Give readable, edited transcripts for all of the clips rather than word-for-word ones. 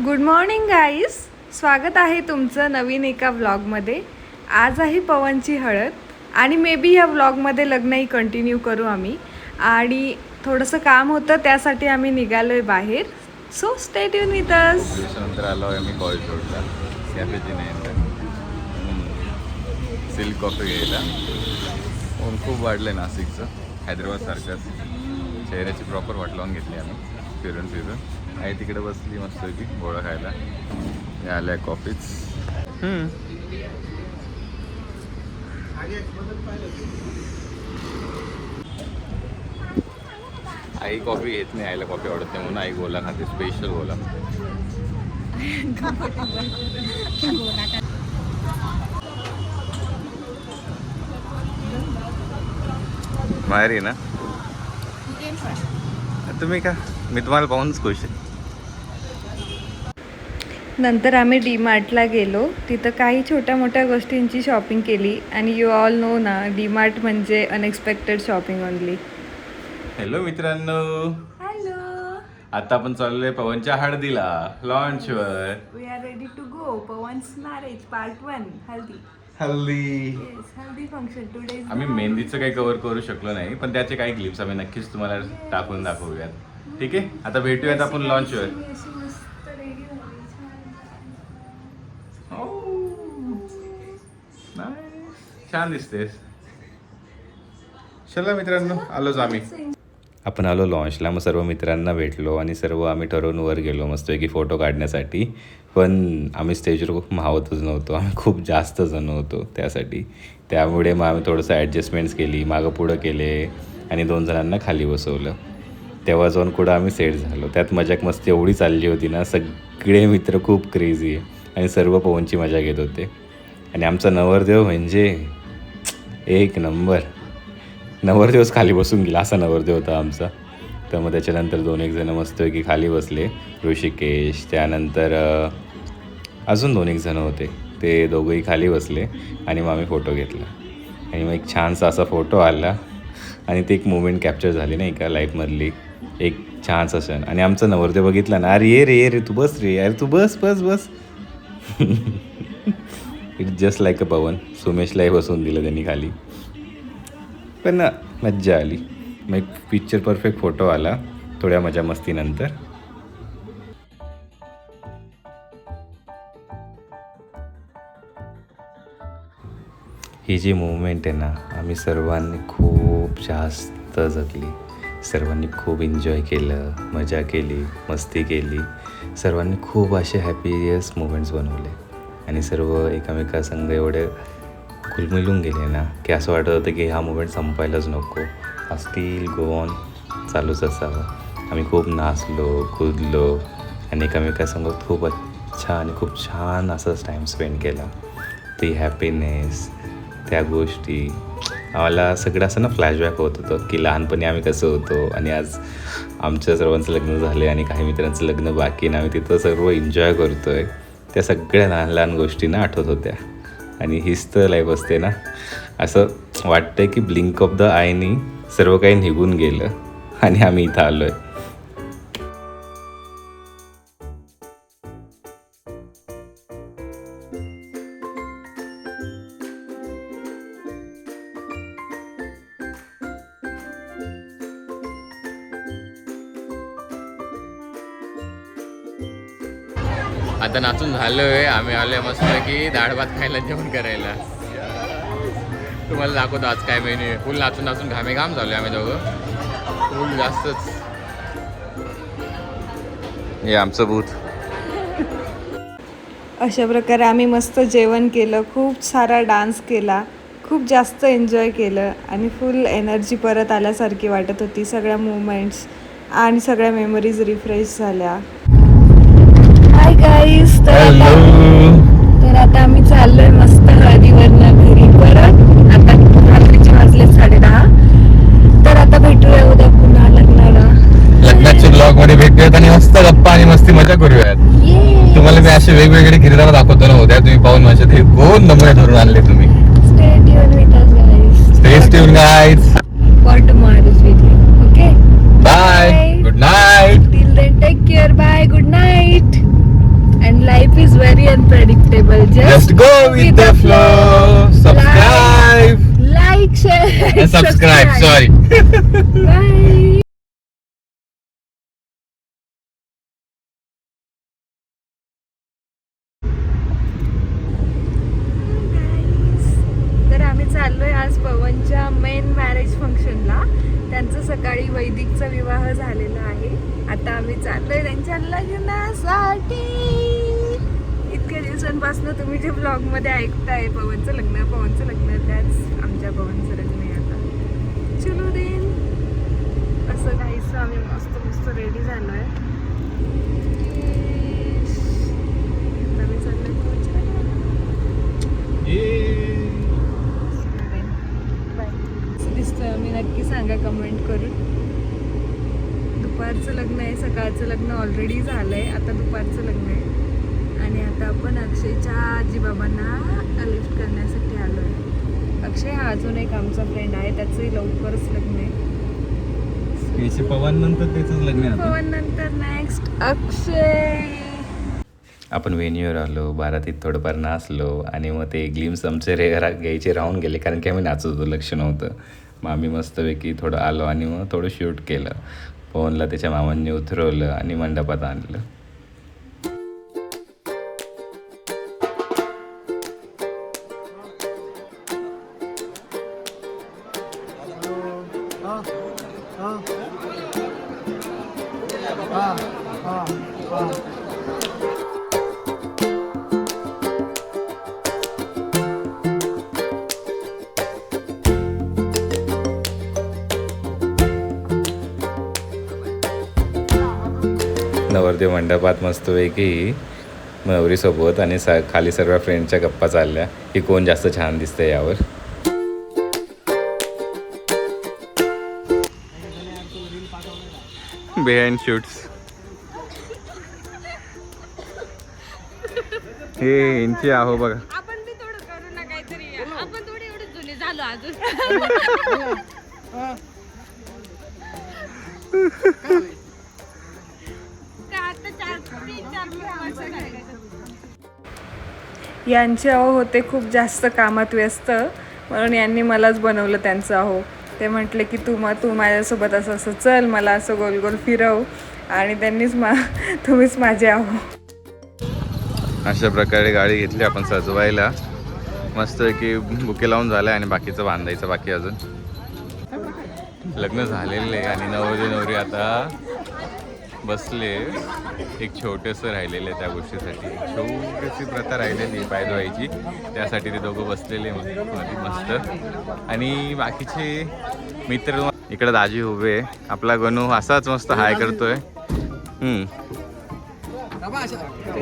Good morning guys, स्वागत आहे तुमचं नवीन एका व्लॉगमध्ये. आज आहे पवनची हळद आणि मे बी ह्या व्लॉगमध्ये लग्नही कंटिन्यू करू आम्ही. आणि थोडंसं काम होतं त्यासाठी आम्ही निघालो आहे बाहेर. सो स्टे ट्यून विथ अस. नंतर आलो आहे मी कॉलेज रोडला कॅफेची नाही सिल्क कॉफी घ्यायला. ऊन खूप वाढलं आहे नाशिकचं, हैदराबादसारखंच. चेहऱ्याची प्रॉपर वाट लावून घेतली आम्ही फिरून आई तिकडे बसली मस्त की गोळा खायला. आल्या कॉफीच. आई कॉफी घेत नाही, आईला कॉफी आवडत नाही म्हणून आई गोला खाते, स्पेशल गोला. माहेरी ना तुम्ही का? मी तुम्हाला पाहूनच खुश आहे. नंतर आम्ही डी मार्टला गेलो. तिथं काही छोट्या मोठ्या गोष्टींची शॉपिंग केली. आणि यू ऑल नो ना, डी मार्ट म्हणजे अनएक्सपेक्टेड शॉपिंग ओनली. हॅलो मित्रांनो, हॅलो. आता आपण चाललोय पवनच्या हळदीला, लॉन्चवर. We are ready to go. Pawan's marriage part 1 haldi. Haldi haldi function today. आम्ही मेहंदीचं काही कव्हर करू शकलो नाही, पण त्याचे काही क्लिप्स आम्ही नक्कीच तुम्हाला टाकून दाखवूयात. ठीक आहे, आता भेटूयात आपण लॉन्चवर. छान दिसतेस. चला मित्रांनो, आलोच आम्ही. आपण आलो लॉन्चला. मग सर्व मित्रांना भेटलो आणि सर्व आम्ही ठरवून वर गेलो मस्तपैकी फोटो काढण्यासाठी. पण आम्ही स्टेजवर मावतच नव्हतो, आम्ही खूप जास्त जण होतो त्यासाठी. त्यामुळे मग आम्ही थोडंसं ॲडजस्टमेंट्स केली, मागं पुढं केले आणि 2 जणांना खाली बसवलं. तेव्हा जाऊन कुठं आम्ही सेट झालो. त्यात मजाक मस्ती एवढी चालली होती ना, सगळे मित्र खूप क्रेझी आहे आणि सर्व पवनची मजा घेत होते. आणि आमचा नवरदेव म्हणजे एक नंबर. नवरदेवच खाली बसून गेला असा नवरदेव होता आमचा. तर मग त्याच्यानंतर 2-1 जण मस्तपैकी खाली बसले. ऋषिकेश, त्यानंतर अजून 2-1 जण होते, ते दोघंही खाली बसले आणि मग आम्ही फोटो घेतला. आणि मग एक छानसा असा फोटो आला आणि ते एक मुवमेंट कॅप्चर झाली नाही का लाईफमधली, एक छानसा क्षण. आणि आमचा नवरदेव बघितला ना, अरे ये रे तू बस रे, अरे तू बस बस बस. इट्स जस्ट लाईक अ पवन. सुमेशलाही बसवून दिलं त्यांनी खाली. पण मज्जा आली. मग एक पिक्चर परफेक्ट फोटो आला थोड्या मजा मस्तीनंतर. ही जी मुवमेंट आहे ना, आम्ही सर्वांनी खूप जास्त जगली. सर्वांनी खूप एन्जॉय केलं, मजा केली, मस्ती केली. सर्वांनी खूप असे हॅपीएस्ट मुवमेंट्स बनवले आणि सर्व एकामेकासंग एवढे खुलमिलून गेले ना की असं वाटत होतं की हा मुवमेंट संपायलाच नको, हा स्टील गो ऑन चालूच असावा. आम्ही खूप नाचलो, कुदलो आणि एकामेकासंग खूप अच्छा आणि खूप छान असाच टाईम स्पेंड केला. ती हॅपीनेस, त्या गोष्टी आम्हाला सगळं असं ना फ्लॅशबॅक होत होतं की लहानपणी आम्ही कसं होतो आणि आज आमच्या सर्वांचं लग्न झाले आणि काही मित्रांचं लग्न बाकी आणि आम्ही तिथं सर्व एन्जॉय करतो आहे. त्या सगळ्या लहान लहान गोष्टींना आठवत होत्या. आणि हीच तर लाईफ असते ना. असं वाटतं की ब्लिंक ऑफ द आयनी सर्व काही निघून गेलं आणि आम्ही इथं आलो आहे. आता नाचून झालोय, आम्ही आलोय मस्त की डाळ भात खायला, जेवण करायला. तुम्हाला दाखवतो आज काय मेन्यू आहे. फुल नाचून नाचून घामे घाम झालोय आम्ही दोघं, फुल जास्तच. हे आमचं भूत. अशा प्रकारे आम्ही मस्त जेवण केलं, खूप सारा डान्स केला, खूप जास्त एन्जॉय केलं आणि फुल एनर्जी परत आल्यासारखी वाटत होती. सगळ्या मुवमेंट्स आणि सगळ्या मेमरीज रिफ्रेश झाल्या. हाय गाईज, तर आता आम्ही चाललोय मस्त हळदीवरनं घरी परत. आता रात्रीचे वाजले 10:30. तर आता भेटूया उद्या पुन्हा लग्नाला. लग्नाच्या ब्लॉग मध्ये भेटूयात आणि मस्त गप्पा आणि मस्ती मजा करूयात. तुम्हाला मी असे वेगवेगळे किरदार दाखवतो ना उद्या. तुम्ही पाहून माझ्या ते 2 नमुने धरून आणले तुम्ही. Stay tune with us guys. Stay tune guys. For tomorrow's video. Okay, bye, good night. Till then take care. Bye, good night. Unpredictable. Just go with the flow. Subscribe. Like, share, And subscribe. Sorry. Bye. तर आम्ही चाललोय आज पवनच्या main marriage फंक्शनला. त्यांचं सकाळी वैदिकचा विवाह झालेला आहे. आता आम्ही चाललोय त्यांच्या लग्नासाठी. इतक्या दिवसांपासून तुम्ही जे ब्लॉग मध्ये ऐकताय पवनचं लग्न, त्याच आमच्या पवनचं लग्न आहे आता. चलो देन. असं काहीच आम्ही मस्त रेडी झालोय. आम्ही चाललोय पवनच्या दिसतोय आम्ही, नक्की सांगा कमेंट करून. दुपारचं लग्न आहे, सकाळचं लग्न ऑलरेडी झालंय, आता दुपारचं लग्न आहे. आणि आता आपण अक्षयच्या आजीबाबांना लिफ्ट करण्यासाठी आलोय. अक्षय हा अजून एक आमचा फ्रेंड आहे, त्याचंही लवकरच लग्न आहे. पवन नंतर त्याच लग्न आहे. पवन नंतर नेक्स्ट अक्षय. आपण वेन्यूवर आलो, बारातीत थोडंफार नाचलो आणि मग ते ग्लिम्स आमचे घ्यायचे राहून गेले कारण की आम्ही नाचत होतो, लक्ष नव्हतं. मग आम्ही मस्तपैकी थोडं आलो आणि मग थोडं शूट केलं. पवनला त्याच्या मामांनी उतरवलं आणि मंडपात आणलं. नवरदेव मंडपात मस्तपैकी नवरीसोबत आणि खाली सर्व फ्रेंडच्या गप्पा चालल्या की कोण जास्त छान दिसतंय यावर. बिहाइंड शूट्स हे यांची आहो बघा. आपण बी थोडं करू ना काहीतरी. आपण थोडी एवढे जुने झालो अजून. यांचे अहो होते खूप जास्त कामात व्यस्त, म्हणून यांनी मलाच बनवलं त्यांचं अहो. ते म्हटले की तू माझ्यासोबत असं चल, मला असं गोल गोल फिरव. आणि त्यांनीच तुम्हीच माझे आहो. अशा प्रकारे गाडी घेतली आपण सजवायला. मस्त की बुके लावून झालं आणि बाकीचं बांधायचं बाकी अजून. लग्न झालेलं आहे आणि नवरी आता बसले. एक छोटंसं राहिलेलं आहे त्या गोष्टीसाठी, छोटीशी प्रथा राहिलेली पाय धुवायची, त्यासाठी ते दोघं बसलेले मस्त. आणि बाकीचे मित्र इकडे दाजी उभे. आपला गणू असाच मस्त हाय करतोय.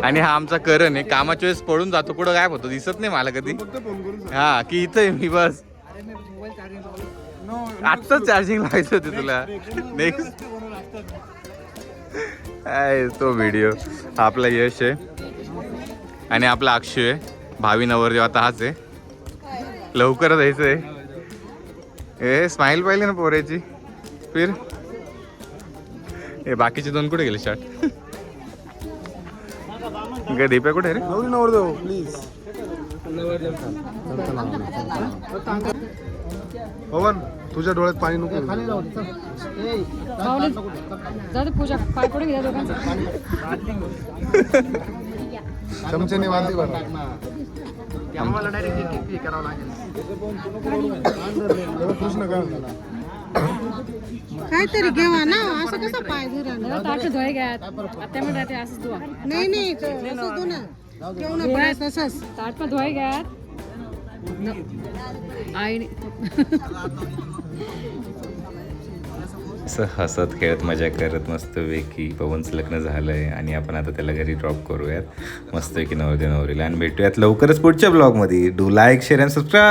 आणि हा आमचा करण आहे, कामाच्या वेळेस पळून जातो, पुढं गायब होतो, दिसत नाही मला कधी. हा की इथं मी बस आत्ताच चार्जिंग लावायचं होते तुला. नेक्स्ट आहे तो व्हिडिओ. हा आपला यश आहे आणि आपला अक्षय आहे. भावी नवरदेव आता हाच आहे. लवकरच यायचं आहे. हे स्माइल पाहिली ना पोऱ्याची. फिर हे बाकीचे दोन कुठे गेले शॉट? काय दीपा कुठे रे? नवरदेव प्लीज. पवन तुझ्या डोळ्यात पाणी नको. खाली जाऊ पूजा पाय पडून घ्या दोघांचं. चमच्याने वाजली बरं. कृष्ण का काहीतरी घेवा ना, असं कसं पाय धुरा. ताट धुवाय घ्या. आता म्हणत राहते असंच धुवा. नाही असं धु ना, घेऊ ना परत तसंच. ताट पण धुवाय घ्या. आईने असं हसत खेळत मजा करत मस्तपैकी पवनचं लग्न झालंय आणि आपण आता त्याला घरी ड्रॉप करूयात मस्तपैकी नवरदेव नवरीला. आणि भेटूयात लवकरच पुढच्या ब्लॉगमध्ये. Do like, share and subscribe.